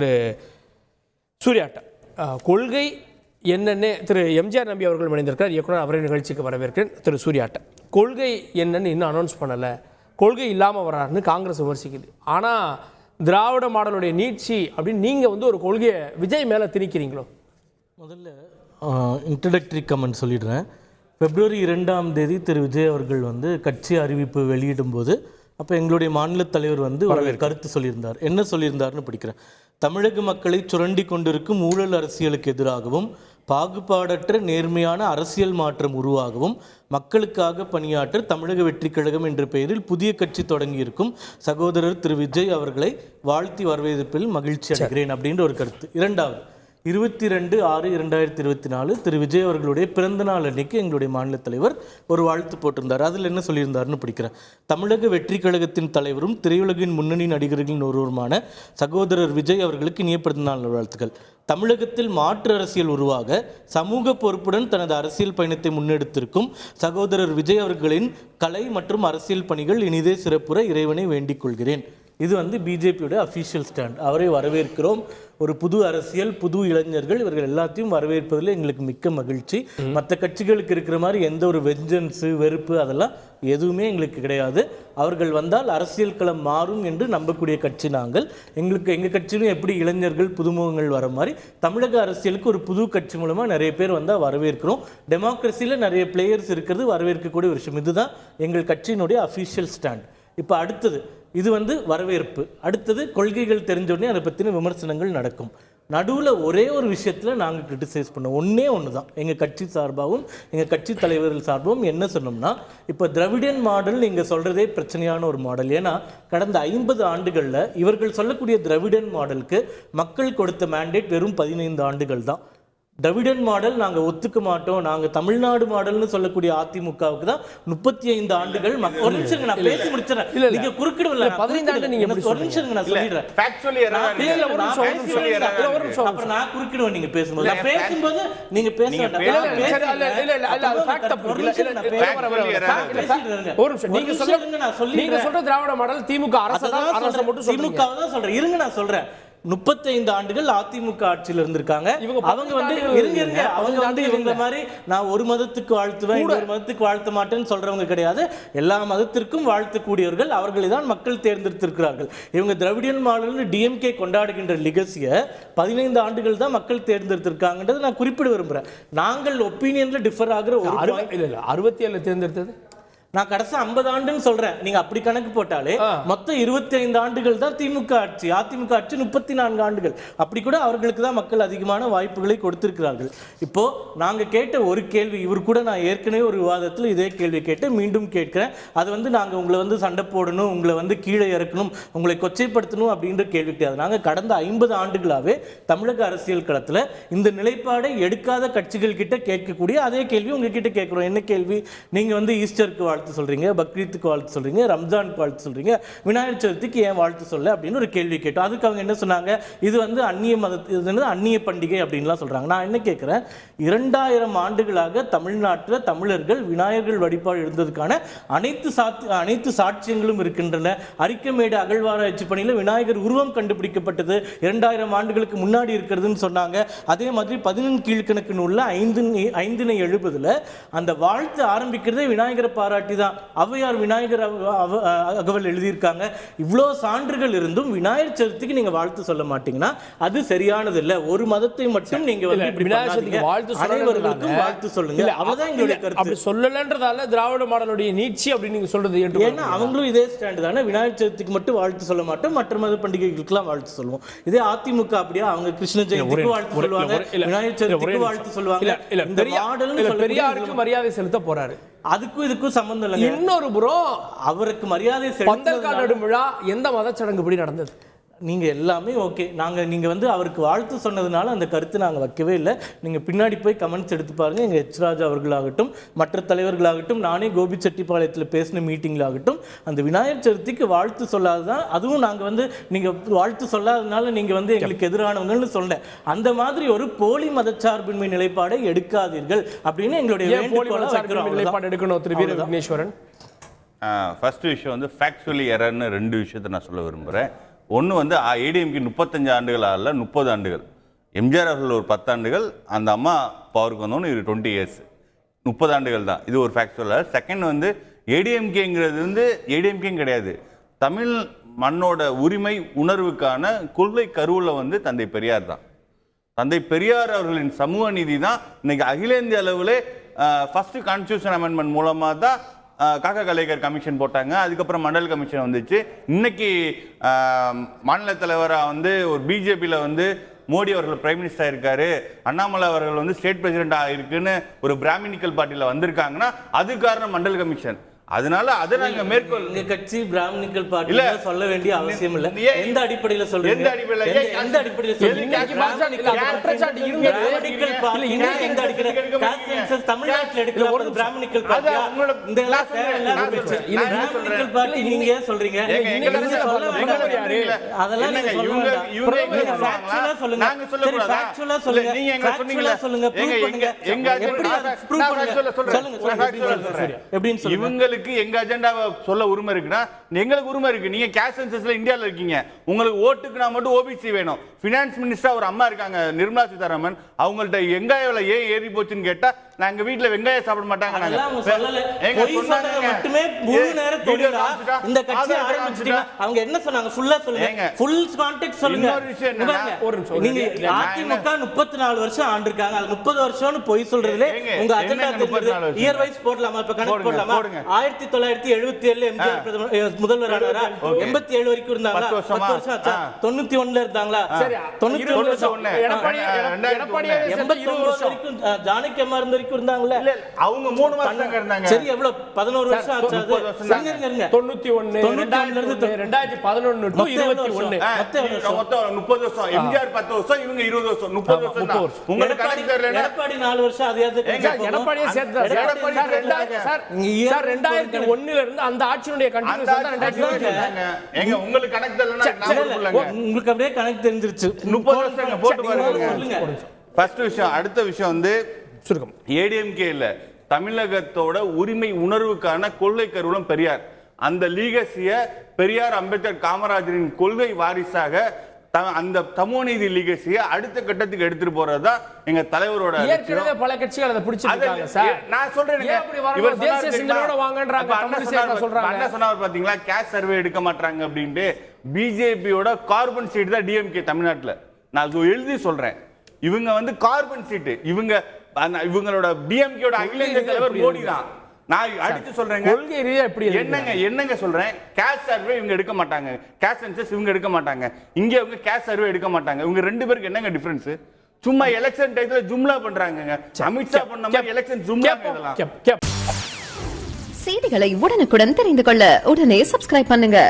திரு சூர்யாட்ட கொள்கை என்னென்னு திரு எம்ஜிஆர் நம்பி அவர்கள் இணைந்திருக்கிறார் இயக்குனர், அவரை நிகழ்ச்சிக்கு வரவேற்கிறேன். திரு சூர்யாட்ட கொள்கை என்னன்னு இன்னும் அனௌன்ஸ் பண்ணலை, கொள்கை இல்லாமல் வர்றாருன்னு காங்கிரஸ் விமர்சிக்குது. ஆனால் திராவிட மாடலுடைய நீட்சி அப்படின்னு நீங்கள் ஒரு கொள்கையை விஜய் மேலே திணிக்கிறீங்களோ? முதல்ல இன்ட்ரடக்டரி கமெண்ட் சொல்லிடுறேன். February 2 திரு விஜய் அவர்கள் கட்சி அறிவிப்பு வெளியிடும்போது அப்போ எங்களுடைய மாநில தலைவர் ஒரு கருத்து சொல்லியிருந்தார். என்ன சொல்லியிருந்தார்னு படிக்கிறேன். தமிழக மக்களை சுரண்டி கொண்டிருக்கும் ஊழல் அரசியலுக்கு எதிராகவும் பாகுபாடற்ற நேர்மையான அரசியல் மாற்றம் உருவாகவும் மக்களுக்காக பணியாற்ற தமிழக வெற்றி கழகம் என்ற பெயரில் புதிய கட்சி தொடங்கியிருக்கும் சகோதரர் திரு விஜய் அவர்களை வாழ்த்தி வரவேற்பதில் மகிழ்ச்சி அடைகிறேன் அப்படின்ற ஒரு கருத்து. இரண்டாவது, 22/6/2024 திரு விஜய் அவர்களுடைய பிறந்த நாள் அன்னைக்கு எங்களுடைய மாநில தலைவர் ஒரு வாழ்த்து போட்டிருந்தார். அதில் என்ன சொல்லியிருந்தார்னு படிக்கிறேன். தமிழக வெற்றி கழகத்தின் தலைவரும் திரையுலகின் முன்னணி நடிகர்களின் ஒருவருமான சகோதரர் விஜய் அவர்களுக்கு இனிய பிறந்த நாள் வாழ்த்துக்கள். தமிழகத்தில் மாற்று அரசியல் உருவாக சமூக பொறுப்புடன் தனது அரசியல் பயணத்தை முன்னெடுத்திருக்கும் சகோதரர் விஜய் அவர்களின் கலை மற்றும் அரசியல் பணிகள் இனிதே சிறப்புற இறைவனை வேண்டிக் கொள்கிறேன். இது பிஜேபியோட அஃபீஷியல் ஸ்டாண்ட். அவரை வரவேற்கிறோம். ஒரு புது அரசியல், புது இளைஞர்கள், இவர்கள் எல்லாத்தையும் வரவேற்பதில் எங்களுக்கு மிக்க மகிழ்ச்சி. மற்ற கட்சிகளுக்கு இருக்கிற மாதிரி எந்த ஒரு வெஞ்சன்ஸு, வெறுப்பு அதெல்லாம் எதுவுமே எங்களுக்கு கிடையாது. அவர்கள் வந்தால் அரசியல் களம் மாறும் என்று நம்பக்கூடிய கட்சி நாங்கள். எங்கள் கட்சியிலும் எப்படி இளைஞர்கள் புதுமுகங்கள் வர மாதிரி தமிழக அரசியலுக்கு ஒரு புது கட்சி மூலமாக நிறைய பேர் வந்தால் வரவேற்கிறோம். டெமோக்ரஸியில் நிறைய பிளேயர்ஸ் இருக்கிறது வரவேற்கக்கூடிய ஒரு விஷயம். இதுதான் எங்கள் கட்சியினுடைய அஃபீஷியல் ஸ்டாண்ட். இப்போ அடுத்தது இது வரவேற்பு. அடுத்தது கொள்கைகள் தெரிஞ்சோடனே அதை பற்றின விமர்சனங்கள் நடக்கும். நடுவில் ஒரே ஒரு விஷயத்தில் நாங்கள் கிரிட்டிசைஸ் பண்ணோம். ஒன்று தான் எங்கள் கட்சி சார்பாகவும் எங்கள் கட்சி தலைவர்கள் சார்பாகவும் என்ன சொன்னோம்னா, இப்போ திராவிடன் மாடல் நீங்கள் சொல்கிறதே பிரச்சனையான ஒரு மாடல். ஏன்னா கடந்த 50 ஆண்டுகளில் இவர்கள் சொல்லக்கூடிய திராவிடன் மாடலுக்கு மக்கள் கொடுத்த மேண்டேட் வெறும் 15 ஆண்டுகள் தான். திராவிடன் மாடல் நாங்கள் ஒத்துக்க மாட்டோம், நாங்கள் தமிழ்நாடு மாடல்னு சொல்லக்கூடிய அதிமுகவுக்கு தான் 35 ஆண்டுகள். ஒரு நிமிஷம் நான் பேசி முடிச்சிடறேன், நீங்க குறுக்கிடவில்லை. 15 ஆண்டு நீங்க ஒரு நிமிஷம் நான் சொல்லிடுறேன். அப்புறம் நான் குறுக்கிடுவேன் நீங்க பேசும்போது. நான் பேசும்போது நீங்க பேச வேண்டாம். நீங்க சொல்ற திராவிட மாடல் திமுக அரசு மட்டும் திமுக தான் சொல்றேன். இருங்க நான் சொல்றேன். 35 ஆண்டுகள் அதிமுக ஆட்சியில் இருந்திருக்காங்க. அவங்க இவங்க மாதிரி நான் ஒரு மதத்துக்கு வாழ்த்துவேன், ஒரு மதத்துக்கு வாழ்த்த மாட்டேன்னு சொல்றவங்க கிடையாது. எல்லா மதத்திற்கும் வாழ்த்தக்கூடியவர்கள். அவர்களை தான் மக்கள் தேர்ந்தெடுத்திருக்கிறார்கள். இவங்க திராவிடன் மாடல் டிஎம்கே கொண்டாடுகின்ற லிகசியை 15 ஆண்டுகள் தான் மக்கள் தேர்ந்தெடுத்திருக்காங்கன்றது நான் குறிப்பிட விரும்புறேன். நாங்கள் ஒப்பீனியன்ல டிஃபர் ஆகிற ஒரு 67 தேர்ந்தெடுத்தது நான் கடைசி 50 ஆண்டுன்னு சொல்றேன். நீங்க அப்படி கணக்கு போட்டாலே மொத்தம் 25 ஆண்டுகள் தான் திமுக ஆட்சி. அதிமுக ஆட்சி 34 ஆண்டுகள். அப்படி கூட அவர்களுக்கு தான் மக்கள் அதிகமான வாய்ப்புகளை கொடுத்திருக்கிறார்கள். இப்போ நாங்க கேட்ட ஒரு கேள்வி, இவர் கூட நான் ஏற்கனவே ஒரு விவாதத்தில் இதே கேள்வி கேட்டு மீண்டும் கேட்கிறேன். அது நாங்க உங்களை சண்டை போடணும், உங்களை கீழே இறக்கணும், உங்களை கொச்சைப்படுத்தணும் அப்படின்ற கேள்வி கிடையாது. நாங்க கடந்த 50 ஆண்டுகளாவே தமிழக அரசியல் களத்துல இந்த நிலைப்பாடை எடுக்காத கட்சிகள் கிட்ட கேட்கக்கூடிய அதே கேள்வி உங்ககிட்ட கேட்கிறோம். என்ன கேள்வி? நீங்க ஈஸ்டருக்கு வாழ்த்து சொல்றீங்க, பக்ரீத்துக்கு வாழ்த்து சொல்றீங்க, ரம்ஜானுக்கு வாழ்த்து சொல்றீங்க, விநாயகர் சதுர்த்திக்கு ஏன் வாழ்த்து சொல்ல அப்படின்னு ஒரு கேள்வி கேட்டோம். அதுக்கு அவங்க என்ன சொன்னாங்க? இது அந்நிய அந்நிய பண்டிகை அப்படின்லாம் சொல்றாங்க. நான் என்ன கேட்கிறேன், 2000 ஆண்டுகளாக தமிழ்நாட்டில் தமிழர்கள் விநாயகர்கள் வழிபாடு இருந்ததுக்கான அனைத்து சாட்சியங்களும் இருக்கின்றன. அரிக்கமேடு அகழ்வாராய்ச்சி பணியில் விநாயகர் உருவம் கண்டுபிடிக்கப்பட்டது 2000 ஆண்டுகளுக்கு முன்னாடி இருக்கிறதுன்னு சொன்னாங்க. அதே மாதிரி 11 கீழ்கணக்கு நூல்ல 5/70 அந்த வாழ்த்து ஆரம்பிக்கிறதே விநாயகரை பாராட்டி தான். ஔவையார் விநாயகர் அகவல் எழுதியிருக்காங்க. இவ்வளோ சான்றுகள் இருந்தும் விநாயகர் சதுர்த்திக்கு நீங்க வாழ்த்து சொல்ல மாட்டீங்கன்னா அது சரியானது இல்லை. ஒரு மதத்தை மட்டும் நீங்க அனைவருக்கும் வாழ்த்து சொல்லுங்க. அவதான் எங்களுடைய கருத்து. அப்படி சொல்லலன்றதால திராவிட மாடலுடைய நீட்சி அப்படின்னு நீங்க சொல்றது ஏன்னா அவங்களும் இதே ஸ்டாண்ட் தானே. விநாயகர் சதுர்த்திக்கு மட்டும் வாழ்த்து சொல்ல மாட்டோம், மற்ற மத பண்டிகைகளுக்கெல்லாம் வாழ்த்து சொல்லுவோம். இதே அதிமுக அப்படியே அவங்க கிருஷ்ண ஜெயந்திக்கு வாழ்த்து சொல்லுவாங்க, விநாயகர் சதுர்த்திக்கு வாழ்த்து சொல்லுவாங்க. பெரியாருக்கு மரியாதை செலுத்த போறாரு. அதுக்கும் இதுக்கும் சம்பந்தம் இல்லை. இன்னொரு புறம் அவருக்கு மரியாதை பந்தல்கால் நடும் விழா எந்த மதச்சடங்கு படி நடந்தது? நீங்கள் எல்லாமே ஓகே. நீங்கள் அவருக்கு வாழ்த்து சொன்னதுனால அந்த கருத்து நாங்கள் வைக்கவே இல்லை. நீங்கள் பின்னாடி போய் கமெண்ட்ஸ் எடுத்து பாருங்கள். எங்கள் எச் ராஜா அவர்களாகட்டும், மற்ற தலைவர்களாகட்டும், நானே கோபிச்செட்டிப்பாளையத்தில் பேசின மீட்டிங்கிலாகட்டும், அந்த விநாயகர் சதுர்த்திக்கு வாழ்த்து சொல்லாததான். அதுவும் நாங்கள் நீங்கள் வாழ்த்து சொல்லாததுனால நீங்கள் எங்களுக்கு எதிரானவங்கன்னு சொன்னேன். அந்த மாதிரி ஒரு போலி மதச்சார்பின்மை நிலைப்பாடை எடுக்காதீர்கள் அப்படின்னு எங்களுடைய நிலைப்பாடு எடுக்கணும். திரு வீர விக்னேஸ்வரன், ஃபர்ஸ்ட் விஷயம் ஃபேக்சுவலி எரர்னு 2 விஷயத்தை நான் சொல்ல விரும்புகிறேன். ஒன்று வந்து ஏடிஎம்கே 35 ஆண்டுகள் ஆகல, 30 ஆண்டுகள். எம்ஜிஆர் அவர்கள் ஒரு 10 ஆண்டுகள், அந்த அம்மா பவருக்கு வந்தோன்னு இது 20 இயர்ஸ், 30 ஆண்டுகள் தான். இது ஒரு ஃபேக்சுவல். செகண்ட் வந்து ஏடிஎம்கேங்கிறது வந்து ஏடிஎம்கேயும் கிடையாது, தமிழ் மண்ணோட உரிமை உணர்வுக்கான கொள்கை கருவில் வந்து தந்தை பெரியார் தான். தந்தை பெரியார் அவர்களின் சமூக நீதி தான் இன்னைக்கு அகில இந்திய அளவில் ஃபர்ஸ்ட் கான்ஸ்டியூஷன் அமெண்ட்மெண்ட் மூலமாக தான் காக்கா கலைஞர் கமிஷன் போட்டாங்க. அதுக்கப்புறம் மண்டல் கமிஷன் வந்துச்சு. இன்னைக்கு மாநில தலைவராக வந்து ஒரு பிஜேபியில் வந்து மோடி அவர்கள் பிரைம் மினிஸ்டர் இருக்காரு, அண்ணாமலை அவர்கள் வந்து ஸ்டேட் பிரசிடென்ட் இருக்குன்னு ஒரு பிராமினிக்கல் பார்ட்டியில் வந்திருக்காங்கன்னா அது காரணம் மண்டல் கமிஷன். அதனால அதை நாங்க மேற்கொள் எங்க கட்சி பிராமணிக்கல் பார்ட்டி சொல்ல வேண்டிய அவசியம் இல்ல. எந்த அடிப்படையில சொல்றீங்க? எந்த அடிப்படையில சொல்றீங்க? தமிழ்நாட்டில் எடுக்கிற ஒரு பிராமணிக்கல் பார்ட்டி இந்த எல்லாம் பிராமணிக்கல் பார்ட்டி நீங்க சொல்றீங்க. அதெல்லாம் நீங்க சொல்லுங்க. ஃபேக்சுவலா சொல்லுங்க. ஃபேக்சுவலா சொல்லுங்க. ப்ரூவ் பண்ணுங்க. எப்படி சொல்லுங்க. எப்படின்னு சொல்லுங்க. எங்க அஜெண்டாவை சொல்ல உரிமை இருக்குன்னா எங்களுக்கு உரிமை இருக்கு. நீங்க கேஷ் சென்சஸ்ல இந்தியாவில் இருக்கீங்க, உங்களுக்கு ஓட்டுக்கு நான் மட்டும் ஓபிசி வேணும். ஃபினான்ஸ் மினிஸ்டரா ஒரு அம்மா இருக்காங்க நிர்மலா சீதாராமன், அவங்கள்ட்ட வெங்காய விலை ஏன் ஏறி போச்சுன்னு கேட்டா நான் எங்க வீட்டுல வெங்காயம் சாப்பிட மாட்டாங்க. மட்டுமே முழு நேர தொழிலா இந்த கட்சி ஆரம்பிச்சிட்டீங்க. அவங்க என்ன சொன்னாங்க ஃபுல்லா சொல்லுங்க. ஃபுல் கான்டெக்ஸ்ட் சொல்லுங்க. நீங்க அதிமுக 34 வருஷம் ஆண்டிருக்காங்க, அது 30 வருஷம்னு பொய் சொல்றதுல உங்க அஜெண்டா தெரியுது. இயர் வைஸ் போடலாமா? இப்ப கணக்கு போடலாமா? 1977 எம்ஜிஆர் பிரதமர் முதல்வர் ஆனாரா? 87 வரைக்கும் இருந்தாங்களா? 10 வருஷம் ஆச்சா? 91ல இருந்தாங்களா? 91 வருஷம். எடப்பாடி 89 வரைக்கும் ஜானகி அம்மா இருந்த வரைக்கும் இருந்தாங்கல. இல்ல அவங்க 3 வருஷம் இருந்தாங்க. சரி எவ்வளவு 11 வருஷம் ஆச்சு. 91 2011 ல இருந்து 2011 டு 21 மொத்தம் 30 வருஷம். எம்ஜிஆர் 10 வருஷம், இவங்க 20 வருஷம், 30 வருஷம் தான். உங்களுக்கு கணக்கு தெரியல. எடப்பாடி 4 வருஷம் அதையாவது எடப்பாடியே சேர்த்தா சார் 2001 ல இருந்து அந்த ஆட்சியுடைய கண்டினியூஸ் தான் 2020. எங்க உங்களுக்கு கணக்கு தெரியலனா நான் சொல்லுங்க. உங்களுக்கு அப்படியே கணக்கு தெரிஞ்சிருச்சு. 30 வருஷம் போட்டு பாருங்க. ஃபர்ஸ்ட் விஷயம். அடுத்த விஷயம் வந்து சுருக்கம். ஏடிஎம்கே இல்ல, தமிழகத்தோட உரிமை உணர்வுக்கான கொள்கை கருவூலம் பெரியார். அந்த லீகசிய பெரியார், அம்பேத்கர், காமராஜரின் கொள்கை வாரிசாக அந்த சமூக நீதி லீகசியை அடுத்த கட்டத்துக்கு எடுத்துட்டு போறதுதான் எங்க தலைவரோட ஏற்கனவே பல கட்சிகள் அதை பிடிச்சிருக்காங்க சார். நான் சொல்றேன் இவர் தேசிய சிந்தனையோட வாங்கன்றாங்க. அண்ணா சொன்னார் பாத்தீங்களா, கேஷ் சர்வே எடுக்க மாட்டாங்க அப்படின்ட்டு. பிஜேபியோட கார்பன் சீட் தான் டிஎம்கே தமிழ்நாட்டுல. நான் எழுதி சொல்றேன், இவங்க வந்து கார்பன் சீட்டு. இவங்களோட டிஎம்கேயோட அகில இந்திய தலைவர் மோடி தான். நான் அடிச்சு சொல்றேன், கொள்கை ரீதியா எப்படி என்னங்க சொல்றேன், கேஷ் சர்வே இவங்க எடுக்க மாட்டாங்க, கேஷ் சென்சஸ் இவங்க எடுக்க மாட்டாங்க, இங்க இவங்க கேஷ் சர்வே எடுக்க மாட்டாங்க. இவங்க ரெண்டு பேருக்கு என்னங்க டிஃபரன்ஸ்? சும்மா எலெக்ஷன் டைத்துல ஜும்லா பண்றாங்க. அமித்ஷா பண்ண மாதிரி எலெக்ஷன் ஜும்லா இதெல்லாம். செய்திகளை உடனுக்குடன் தெரிந்து கொள்ள உடனே சப்ஸ்கிரைப் பண்ணுங்க.